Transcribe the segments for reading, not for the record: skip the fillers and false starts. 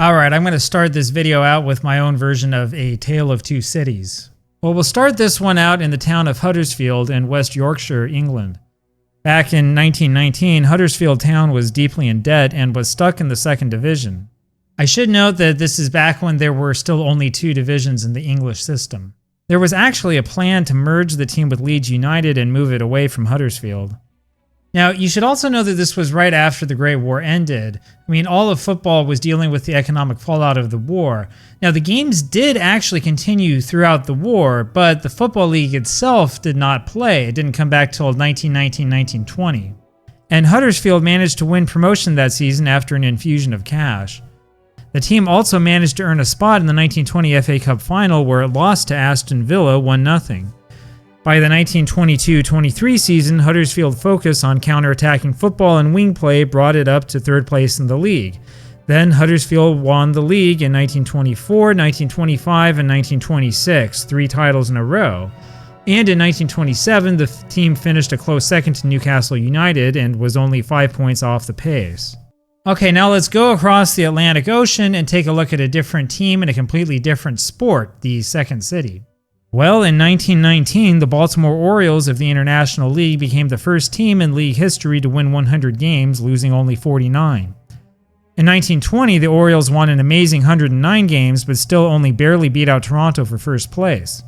Alright, I'm going to start this video out with my own version of A Tale of Two Cities. Well, we'll start this one out in the town of Huddersfield in West Yorkshire, England. Back in 1919, Huddersfield Town was deeply in debt and was stuck in the second division. I should note that this is back when there were still only two divisions in the English system. There was actually a plan to merge the team with Leeds United and move it away from Huddersfield. Now, you should also know that this was right after the Great War ended. I mean, all of football was dealing with the economic fallout of the war. Now, the games did actually continue throughout the war, but the Football League itself did not play. It didn't come back till 1919-1920. And Huddersfield managed to win promotion that season after an infusion of cash. The team also managed to earn a spot in the 1920 FA Cup final where it lost to Aston Villa 1-0. By the 1922-23 season, Huddersfield's focus on counter-attacking football and wing play brought it up to third place in the league. Then Huddersfield won the league in 1924, 1925, and 1926, 3 titles in a row. And in 1927, the team finished a close second to Newcastle United and was only 5 points off the pace. Okay, now let's go across the Atlantic Ocean and take a look at a different team in a completely different sport, the Second City. Well, in 1919, the Baltimore Orioles of the International League became the first team in league history to win 100 games, losing only 49. In 1920, the Orioles won an amazing 109 games, but still only barely beat out Toronto for first place.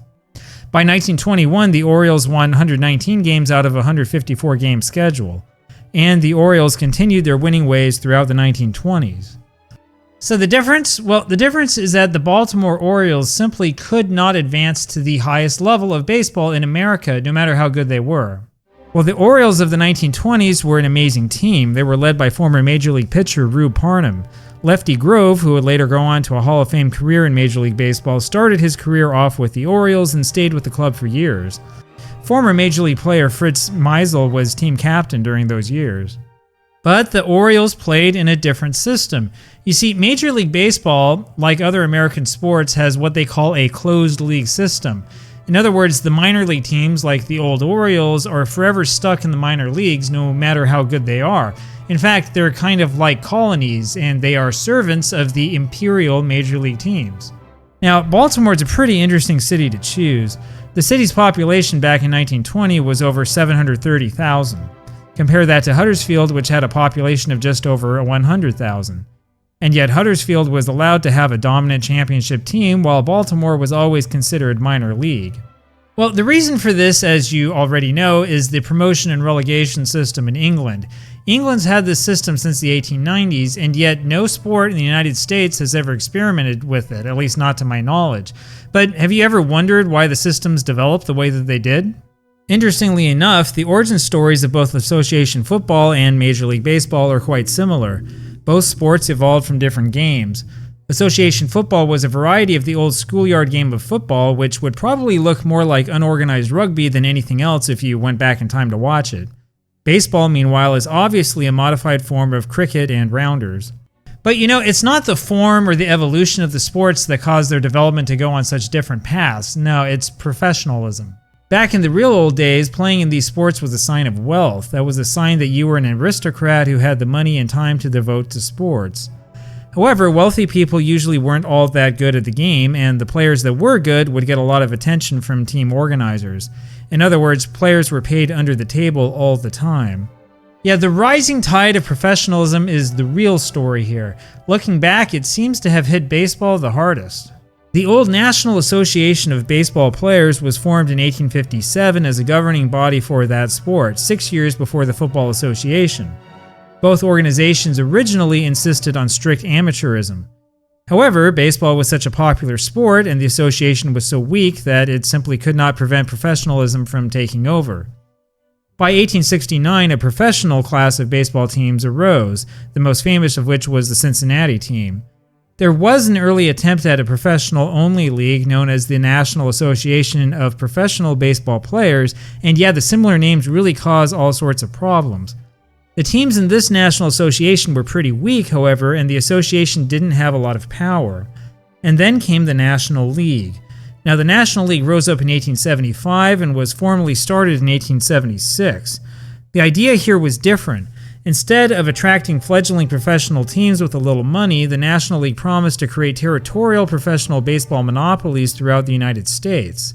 By 1921, the Orioles won 119 games out of a 154-game schedule, and the Orioles continued their winning ways throughout the 1920s. So the difference? Well, the difference is that the Baltimore Orioles simply could not advance to the highest level of baseball in America, no matter how good they were. Well, the Orioles of the 1920s were an amazing team. They were led by former Major League pitcher Rube Parham. Lefty Grove, who would later go on to a Hall of Fame career in Major League Baseball, started his career off with the Orioles and stayed with the club for years. Former Major League player Fritz Meisel was team captain during those years. But the Orioles played in a different system. You see, Major League Baseball, like other American sports, has what they call a closed league system. In other words, the minor league teams, like the old Orioles, are forever stuck in the minor leagues no matter how good they are. In fact, they're kind of like colonies, and they are servants of the imperial Major League teams. Now, Baltimore is a pretty interesting city to choose. The city's population back in 1920 was over 730,000. Compare that to Huddersfield, which had a population of just over 100,000. And yet Huddersfield was allowed to have a dominant championship team, while Baltimore was always considered minor league. Well, the reason for this, as you already know, is the promotion and relegation system in England. England's had this system since the 1890s, and yet no sport in the United States has ever experimented with it, at least not to my knowledge. But have you ever wondered why the systems developed the way that they did? Interestingly enough, the origin stories of both association football and Major League Baseball are quite similar. Both sports evolved from different games. Association football was a variety of the old schoolyard game of football, which would probably look more like unorganized rugby than anything else if you went back in time to watch it. Baseball, meanwhile, is obviously a modified form of cricket and rounders. But you know, it's not the form or the evolution of the sports that caused their development to go on such different paths. No, it's professionalism. Back in the real old days, playing in these sports was a sign of wealth. That was a sign that you were an aristocrat who had the money and time to devote to sports. However, wealthy people usually weren't all that good at the game, and the players that were good would get a lot of attention from team organizers. In other words, players were paid under the table all the time. Yeah, the rising tide of professionalism is the real story here. Looking back, it seems to have hit baseball the hardest. The old National Association of Baseball Players was formed in 1857 as a governing body for that sport, 6 years before the Football Association. Both organizations originally insisted on strict amateurism. However, baseball was such a popular sport and the association was so weak that it simply could not prevent professionalism from taking over. By 1869, a professional class of baseball teams arose, the most famous of which was the Cincinnati team. There was an early attempt at a professional-only league known as the National Association of Professional Baseball Players, and yeah, the similar names really cause all sorts of problems. The teams in this National Association were pretty weak, however, and the association didn't have a lot of power. And then came the National League. Now, the National League rose up in 1875 and was formally started in 1876. The idea here was different. Instead of attracting fledgling professional teams with a little money, the National League promised to create territorial professional baseball monopolies throughout the United States.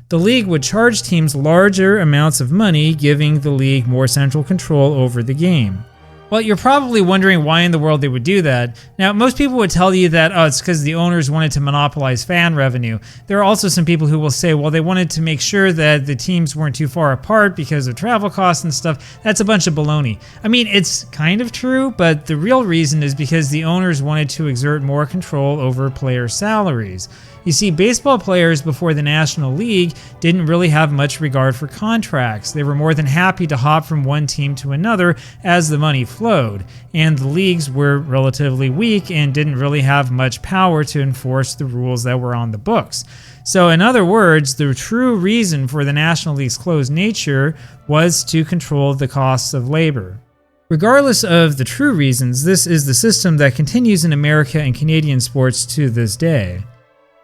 The league would charge teams larger amounts of money, giving the league more central control over the game. Well, you're probably wondering why in the world they would do that. Now, most people would tell you that, it's because the owners wanted to monopolize fan revenue. There are also some people who will say, well, they wanted to make sure that the teams weren't too far apart because of travel costs and stuff. That's a bunch of baloney. I mean, it's kind of true, but the real reason is because the owners wanted to exert more control over player salaries. You see, baseball players before the National League didn't really have much regard for contracts. They were more than happy to hop from one team to another as the money flowed, and the leagues were relatively weak and didn't really have much power to enforce the rules that were on the books. So in other words, the true reason for the National League's closed nature was to control the costs of labor. Regardless of the true reasons, this is the system that continues in America and Canadian sports to this day.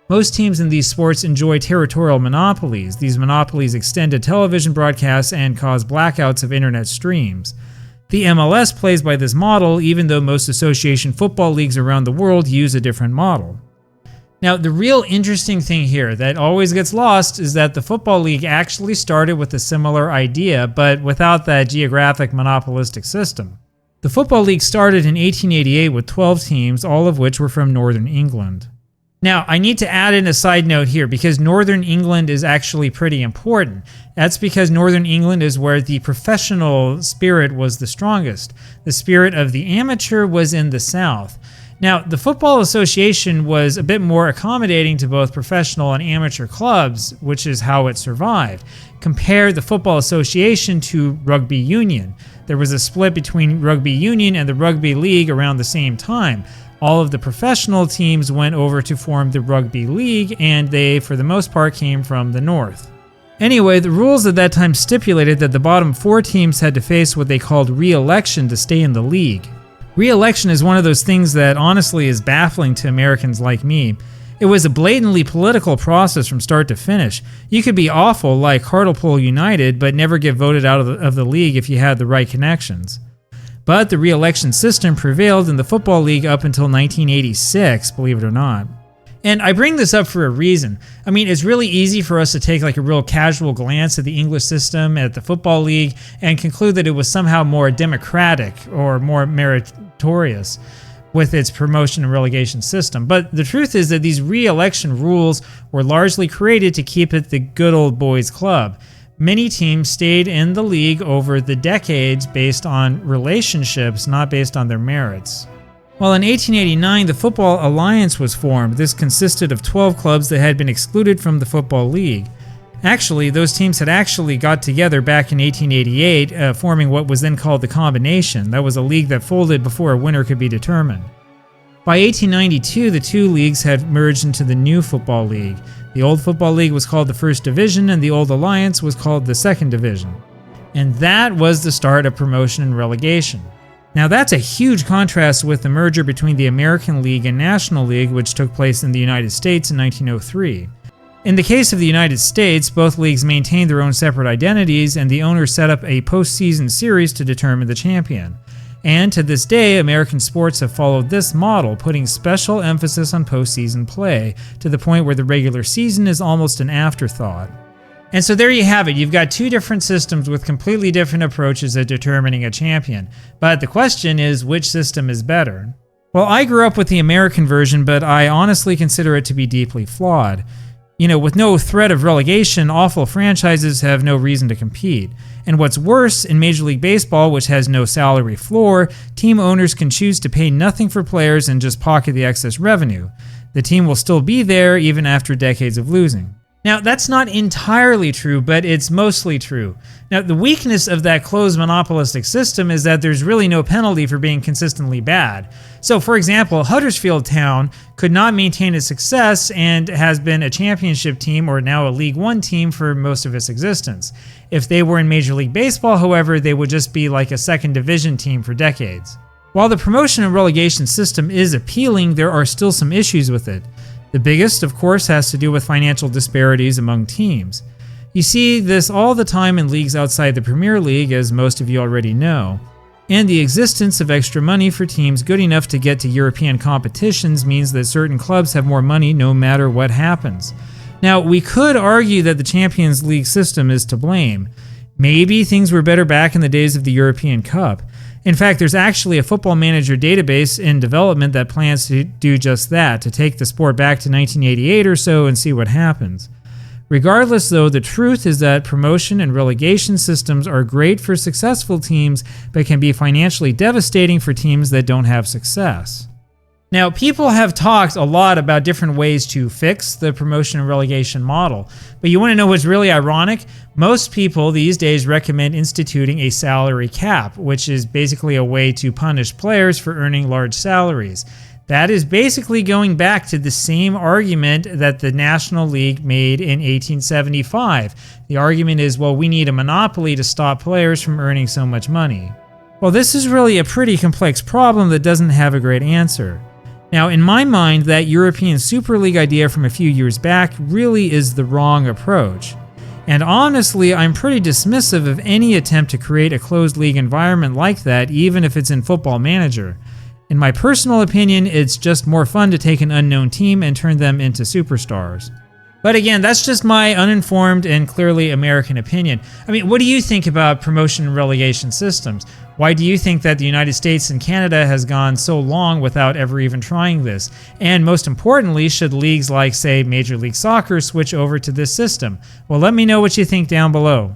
Most teams in these sports enjoy territorial monopolies. These monopolies extend to television broadcasts and cause blackouts of internet streams. The MLS plays by this model, even though most association football leagues around the world use a different model. Now, the real interesting thing here that always gets lost is that the Football League actually started with a similar idea, but without that geographic monopolistic system. The Football League started in 1888 with 12 teams, all of which were from Northern England. Now, I need to add in a side note here because Northern England is actually pretty important. That's because Northern England is where the professional spirit was the strongest. The spirit of the amateur was in the South. Now, the Football Association was a bit more accommodating to both professional and amateur clubs, which is how it survived. Compare the Football Association to Rugby Union. There was a split between Rugby Union and the Rugby League around the same time. All of the professional teams went over to form the Rugby League, and they, for the most part, came from the North. Anyway, the rules at that time stipulated that the bottom 4 teams had to face what they called re-election to stay in the league. Re-election is one of those things that honestly is baffling to Americans like me. It was a blatantly political process from start to finish. You could be awful like Hartlepool United, but never get voted out of the league if you had the right connections. But the re-election system prevailed in the Football League up until 1986, believe it or not. And I bring this up for a reason. I mean, it's really easy for us to take like a real casual glance at the English system at the Football League and conclude that it was somehow more democratic or more meritorious with its promotion and relegation system. But the truth is that these re-election rules were largely created to keep it the good old boys club. Many teams stayed in the league over the decades based on relationships, not based on their merits. Well, in 1889, the Football Alliance was formed. This consisted of 12 clubs that had been excluded from the Football League. Actually, those teams had actually got together back in 1888, forming what was then called the Combination. That was a league that folded before a winner could be determined. By 1892, the two leagues had merged into the new Football League. The old Football League was called the First Division, and the old Alliance was called the Second Division. And that was the start of promotion and relegation. Now that's a huge contrast with the merger between the American League and National League, which took place in the United States in 1903. In the case of the United States, both leagues maintained their own separate identities, and the owners set up a postseason series to determine the champion. And to this day, American sports have followed this model, putting special emphasis on postseason play, to the point where the regular season is almost an afterthought. And so there you have it. You've got two different systems with completely different approaches at determining a champion. But the question is, which system is better? Well, I grew up with the American version, but I honestly consider it to be deeply flawed. With no threat of relegation, awful franchises have no reason to compete. And what's worse, in Major League Baseball, which has no salary floor, team owners can choose to pay nothing for players and just pocket the excess revenue. The team will still be there even after decades of losing. Now, that's not entirely true, but it's mostly true. Now, the weakness of that closed monopolistic system is that there's really no penalty for being consistently bad. So, for example, Huddersfield Town could not maintain its success and has been a championship team or now a League One team for most of its existence. If they were in Major League Baseball, however, they would just be like a second division team for decades. While the promotion and relegation system is appealing, there are still some issues with it. The biggest, of course, has to do with financial disparities among teams. You see this all the time in leagues outside the Premier League, as most of you already know. And the existence of extra money for teams good enough to get to European competitions means that certain clubs have more money no matter what happens. Now, we could argue that the Champions League system is to blame. Maybe things were better back in the days of the European Cup. In fact, there's actually a Football Manager database in development that plans to do just that, to take the sport back to 1988 or so and see what happens. Regardless, though, the truth is that promotion and relegation systems are great for successful teams, but can be financially devastating for teams that don't have success. Now, people have talked a lot about different ways to fix the promotion and relegation model, but you want to know what's really ironic? Most people these days recommend instituting a salary cap, which is basically a way to punish players for earning large salaries. That is basically going back to the same argument that the National League made in 1875. The argument is, well, we need a monopoly to stop players from earning so much money. Well, this is really a pretty complex problem that doesn't have a great answer. Now, in my mind, that European Super League idea from a few years back really is the wrong approach. And honestly, I'm pretty dismissive of any attempt to create a closed league environment like that, even if it's in Football Manager. In my personal opinion, it's just more fun to take an unknown team and turn them into superstars. But again, that's just my uninformed and clearly American opinion. I mean, what do you think about promotion and relegation systems? Why do you think that the United States and Canada has gone so long without ever even trying this? And most importantly, should leagues like, say, Major League Soccer switch over to this system? Well, let me know what you think down below.